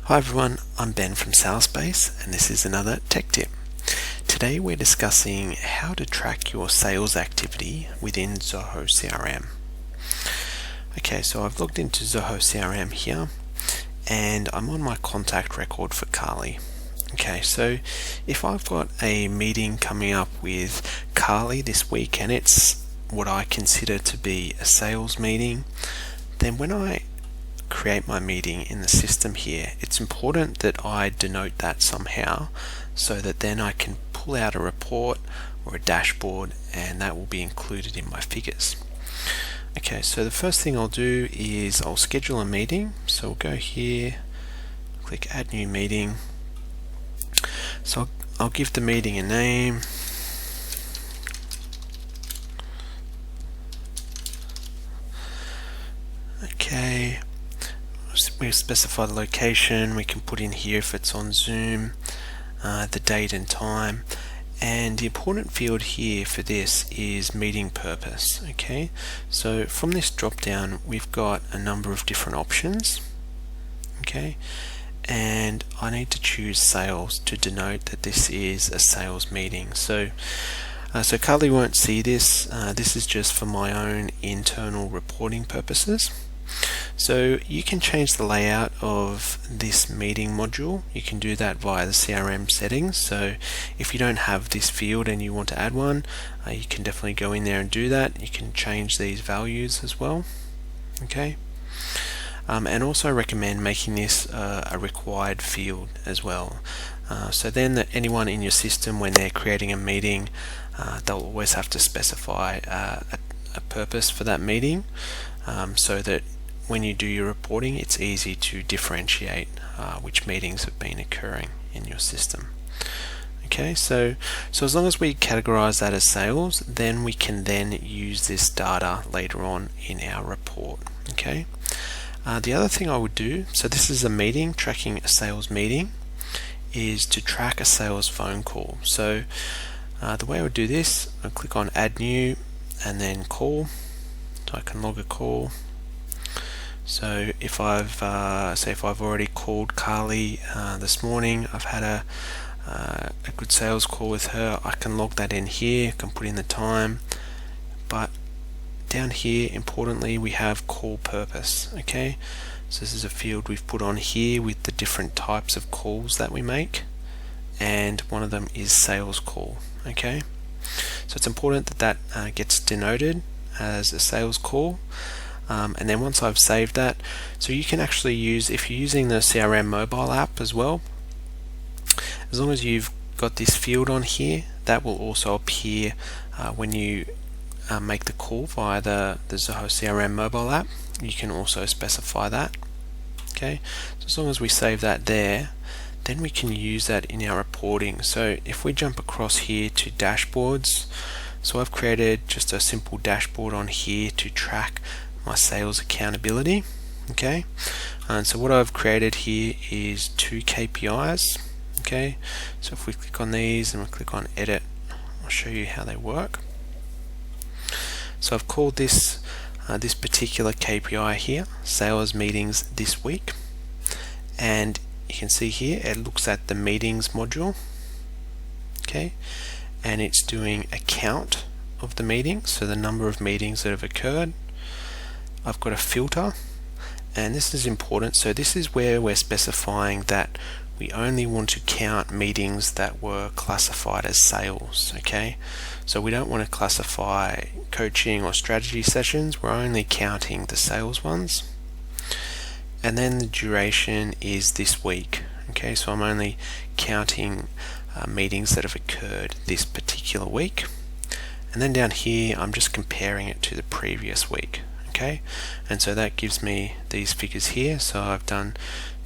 Hi everyone, I'm Ben from SalesSPACE and this is another tech tip. Today we're discussing how to track your sales activity within Zoho CRM. Okay, so I've logged into Zoho CRM here and I'm on my contact record for Carly. Okay, so if I've got a meeting coming up with Carly this week and it's what I consider to be a sales meeting, then when I create my meeting in the system here, it's important that I denote that somehow so that then I can pull out a report or a dashboard and that will be included in my figures. Okay, so the first thing I'll do is I'll schedule a meeting. So we'll go here, click add new meeting. So I'll give the meeting a name. Okay. We specify the location, we can put in here if it's on Zoom, the date and time, and the important field here for this is meeting purpose. Okay, so from this drop down we've got a number of different options. Okay, and I need to choose sales to denote that this is a sales meeting. So Carly won't see this. This is just for my own internal reporting purposes. So you can change the layout of this meeting module. You can do that via the CRM settings. So if you don't have this field and you want to add one, you can definitely go in there and do that. You can change these values as well. Okay. And also recommend making this a required field as well. So then that anyone in your system, when they're creating a meeting, they'll always have to specify a purpose for that meeting, so that when you do your reporting, it's easy to differentiate which meetings have been occurring in your system. Okay, so as long as we categorize that as sales, then we can then use this data later on in our report. Okay. The other thing I would do, so this is a meeting, tracking a sales meeting, is to track a sales phone call. So the way I would do this, I click on add new and then call. So I can log a call. So if I've already called Carly this morning, I've had a good sales call with her, I can log that in here, I can put in the time, but down here importantly we have call purpose. Okay, so this is a field we've put on here with the different types of calls that we make, and one of them is sales call. Okay, so it's important that that gets denoted as a sales call. And then once I've saved that, so you can actually use, if you're using the CRM mobile app as well, as long as you've got this field on here, that will also appear when you make the call via the Zoho CRM mobile app. You can also specify that. Okay, so as long as we save that there, then we can use that in our reporting. So if we jump across here to dashboards, so I've created just a simple dashboard on here to track my sales accountability. Okay, and so what I've created here is two KPIs. Okay, so if we click on these and we click on edit, I'll show you how they work. So I've called this this particular KPI here sales meetings this week, and you can see here it looks at the meetings module. Okay, and it's doing a count of the meetings, so the number of meetings that have occurred. I've got a filter, and this is important. So this is where we're specifying that we only want to count meetings that were classified as sales. Okay, so we don't want to classify coaching or strategy sessions, we're only counting the sales ones. And then the duration is this week. Okay, so I'm only counting meetings that have occurred this particular week, and then down here I'm just comparing it to the previous week. Okay, and so that gives me these figures here. So I've done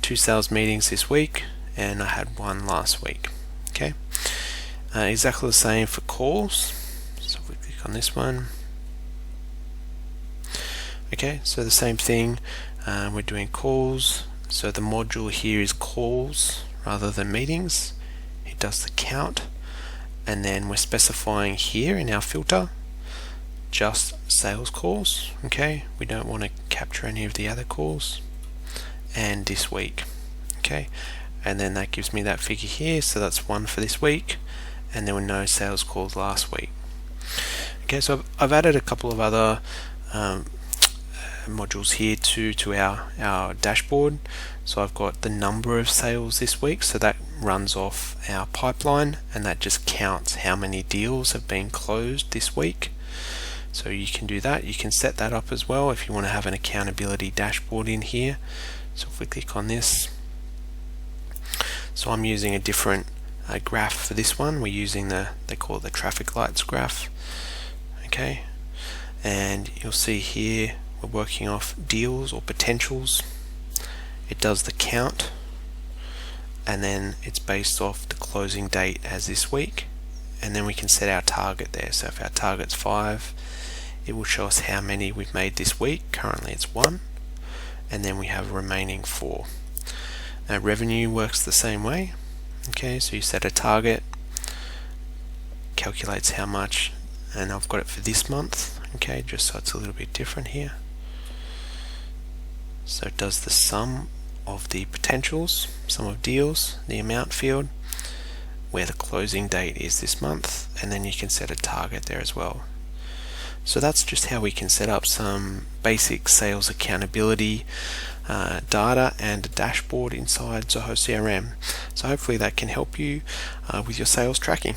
2 sales meetings this week and I had 1 last week. Okay, exactly the same for calls. So if we click on this one, okay, so the same thing, we're doing calls. So the module here is calls rather than meetings. It does the count, and then we're specifying here in our filter just sales calls. Okay, we don't want to capture any of the other calls, and this week. Okay, and then that gives me that figure here, so that's 1 for this week, and there were no sales calls last week. Okay, so I've added a couple of other modules here to our dashboard. So I've got the number of sales this week, so that runs off our pipeline, and that just counts how many deals have been closed this week. So you can do that. You can set that up as well if you want to have an accountability dashboard in here. So if we click on this, so I'm using a different graph for this one. We're using they call it the traffic lights graph. Okay, and you'll see here we're working off deals or potentials. It does the count, and then it's based off the closing date as this week, and then we can set our target there. So if our target's 5, it will show us how many we've made this week. Currently it's 1, and then we have remaining 4. Revenue works the same way. Okay, so you set a target, calculates how much, and I've got it for this month. Okay, just so it's a little bit different here. So it does the sum of the potentials, sum of deals, the amount field, where the closing date is this month, and then you can set a target there as well. So that's just how we can set up some basic sales accountability data and a dashboard inside Zoho CRM. So hopefully that can help you with your sales tracking.